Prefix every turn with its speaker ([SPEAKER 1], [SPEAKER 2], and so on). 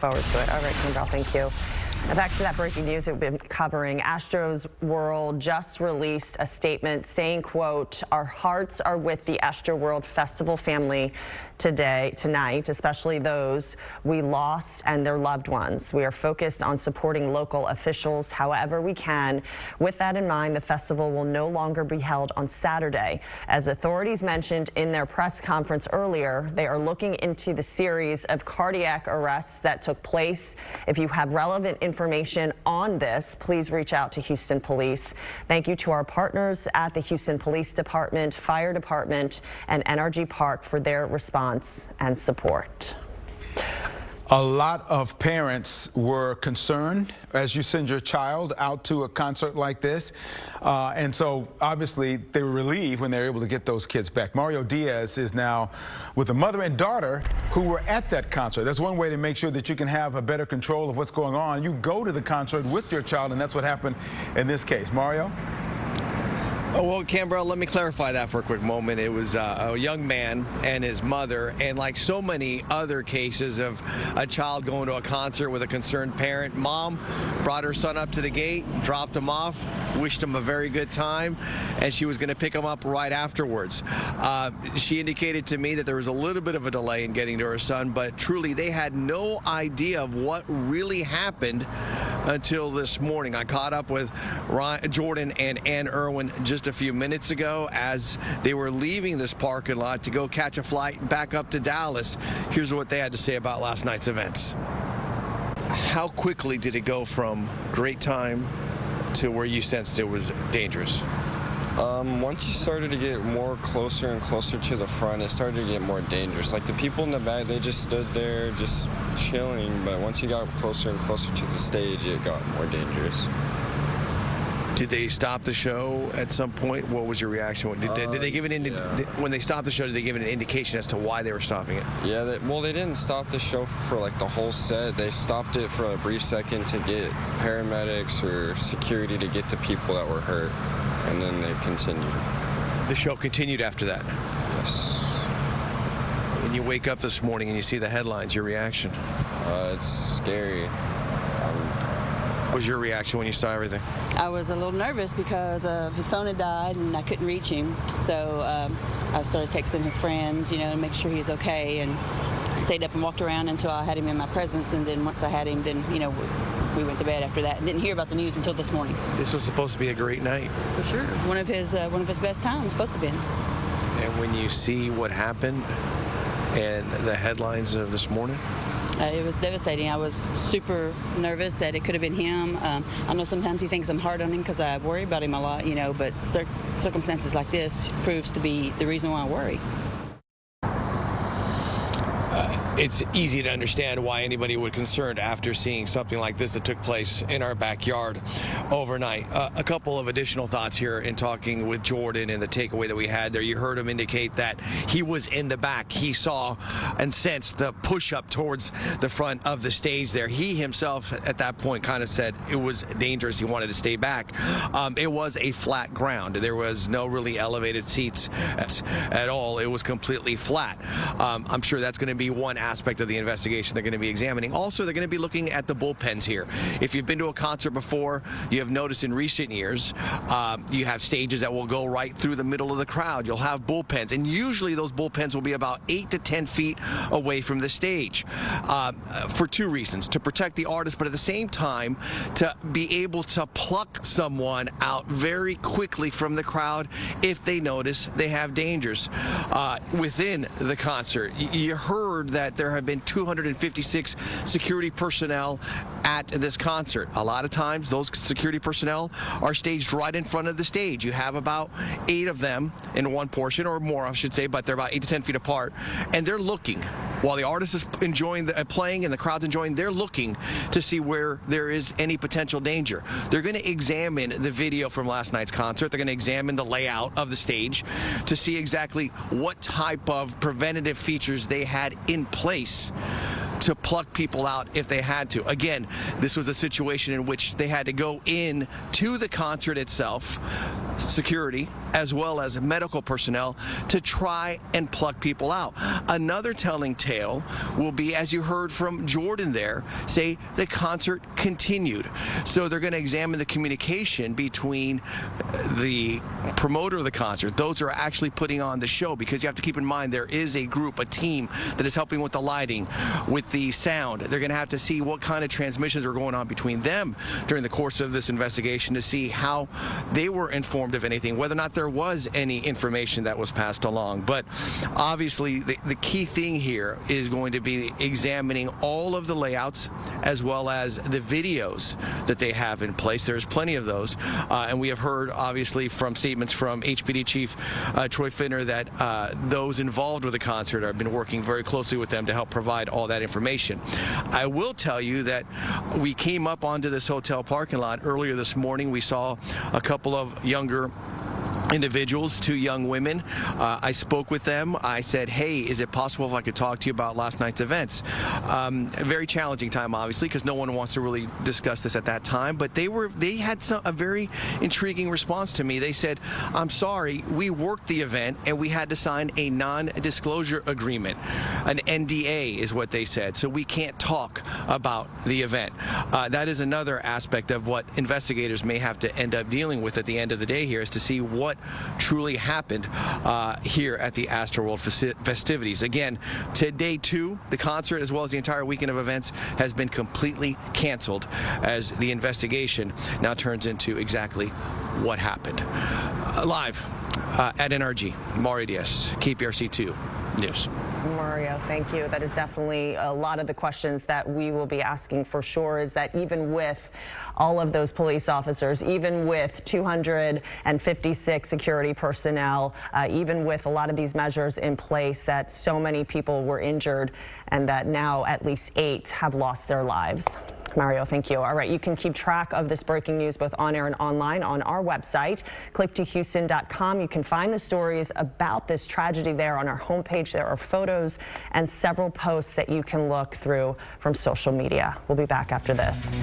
[SPEAKER 1] forward to it. All right, Kimbrell, thank you. Now back to that breaking news that we've been covering. Astroworld just released a statement saying, quote, "Our hearts are with the Astroworld Festival family tonight, especially those we lost and their loved ones. We are focused on supporting local officials however we can. With that in mind, the festival will no longer be held on Saturday. As authorities mentioned in their press conference earlier, they are looking into the series of cardiac arrests that took place. If you have relevant information on this, please reach out to Houston Police." Thank you to our partners at the Houston Police Department, Fire Department, and NRG Park for their response and support.
[SPEAKER 2] A lot of parents were concerned as you send your child out to a concert like this. And so obviously they were relieved when they were able to get those kids back. Mario Diaz is now with a mother and daughter who were at that concert. That's one way to make sure that you can have a better control of what's going on. You go to the concert with your child, and that's what happened in this case. Mario?
[SPEAKER 3] Oh, well, Kimbrell, let me clarify that for a quick moment. It was a young man and his mother, and like so many other cases of a child going to a concert with a concerned parent, mom brought her son up to the gate, dropped him off, wished him a very good time, and she was going to pick him up right afterwards. She indicated to me that there was a little bit of a delay in getting to her son, but truly they had no idea of what really happened until this morning. I caught up with Jordan and Ann Irwin just a few minutes ago as they were leaving this parking lot to go catch a flight back up to Dallas. Here's what they had to say about last night's events. How quickly did it go from great time to where you sensed it was dangerous?
[SPEAKER 4] Once you started to get more closer and closer to the front, it started to get more dangerous. Like the people in the back, they just stood there just chilling, but once you got closer and closer to the stage, it got more dangerous.
[SPEAKER 3] Did they stop the show at some point? What was your reaction? Did they give when they stopped the show, did they give an indication as to why they were stopping it?
[SPEAKER 4] Yeah, well, they didn't stop the show for like the whole set. They stopped it for a brief second to get paramedics or security to get the people that were hurt, and then they continued.
[SPEAKER 3] The show continued after that?
[SPEAKER 4] Yes.
[SPEAKER 3] When you wake up this morning and you see the headlines, your reaction?
[SPEAKER 4] It's scary.
[SPEAKER 3] What was your reaction when you saw everything?
[SPEAKER 5] I was a little nervous because his phone had died and I couldn't reach him. So I started texting his friends, you know, to make sure he was okay, and stayed up and walked around until I had him in my presence. And then once I had him, then, you know, we went to bed after that and didn't hear about the news until this morning.
[SPEAKER 3] This was supposed to be a great night.
[SPEAKER 5] For sure. One of his best times, supposed to be.
[SPEAKER 3] And when you see what happened and the headlines of this morning?
[SPEAKER 5] It was devastating. I was super nervous that it could have been him. I know sometimes he thinks I'm hard on him because I worry about him a lot, you know, but circumstances like this proves to be the reason why I worry.
[SPEAKER 3] It's easy to understand why anybody would be concerned after seeing something like this that took place in our backyard overnight. A couple of additional thoughts here in talking with Jordan and the takeaway that we had there. You heard him indicate that he was in the back. He saw and sensed the push-up towards the front of the stage there. He himself at that point kind of said it was dangerous. He wanted to stay back. It was a flat ground. There was no really elevated seats at all. It was completely flat. I'm sure that's going to be one aspect of the investigation they're going to be examining. Also, they're going to be looking at the bullpens here. If you've been to a concert before, you have noticed in recent years, you have stages that will go right through the middle of the crowd. You'll have bullpens, and usually those bullpens will be about 8 to 10 feet away from the stage for two reasons: to protect the artist, but at the same time to be able to pluck someone out very quickly from the crowd if they notice they have dangers within the concert. You heard that there have been 256 security personnel at this concert. A lot of times those security personnel are staged right in front of the stage. You have about 8 of them in one portion, or more I should say, but they're about 8 to 10 feet apart, and they're looking while the artist is enjoying playing and the crowd's enjoying. They're looking to see where there is any potential danger. They're going to examine the video from last night's concert. They're going to examine the layout of the stage to see exactly what type of preventative features they had in place to pluck people out if they had to. Again, this was a situation in which they had to go in to the concert itself, security as well as medical personnel to try and pluck people out. Another telling tale will be, as you heard from Jordan there, say the concert continued. So they're going to examine the communication between the promoter of the concert, those who are actually putting on the show, because you have to keep in mind there is a group, a team that is helping with the lighting, with the sound. They're going to have to see what kind of transmissions are going on between them during the course of this investigation to see how they were informed of anything, whether or not there was any information that was passed along. But obviously the key thing here is going to be examining all of the layouts as well as the videos that they have in place. There's plenty of those, and we have heard obviously from statements from HPD Chief Troy Finner that those involved with the concert have been working very closely with them to help provide all that information. I will tell you that we came up onto this hotel parking lot earlier this morning. We saw a couple of younger individuals, 2 young women. I spoke with them. I said, hey, is it possible if I could talk to you about last night's events? A very challenging time, obviously, because no one wants to really discuss this at that time, but they had a very intriguing response to me. They said, I'm sorry, we worked the event and we had to sign a non-disclosure agreement. An NDA is what they said, so we can't talk about the event. That is another aspect of what investigators may have to end up dealing with at the end of the day here, is to see what truly happened here at the Astroworld festivities. Again, today too, the concert as well as the entire weekend of events has been completely canceled as the investigation now turns into exactly what happened. Live at NRG, Mario Diaz, KPRC 2 News.
[SPEAKER 1] Mario, thank you. That is definitely a lot of the questions that we will be asking for sure, is that even with all of those police officers, even with 256 security personnel, even with a lot of these measures in place, that so many people were injured and that now at least 8 have lost their lives. Mario, thank you. All right, you can keep track of this breaking news both on air and online on our website, click2houston.com. You can find the stories about this tragedy there on our homepage. There are photos and several posts that you can look through from social media. We'll be back after this.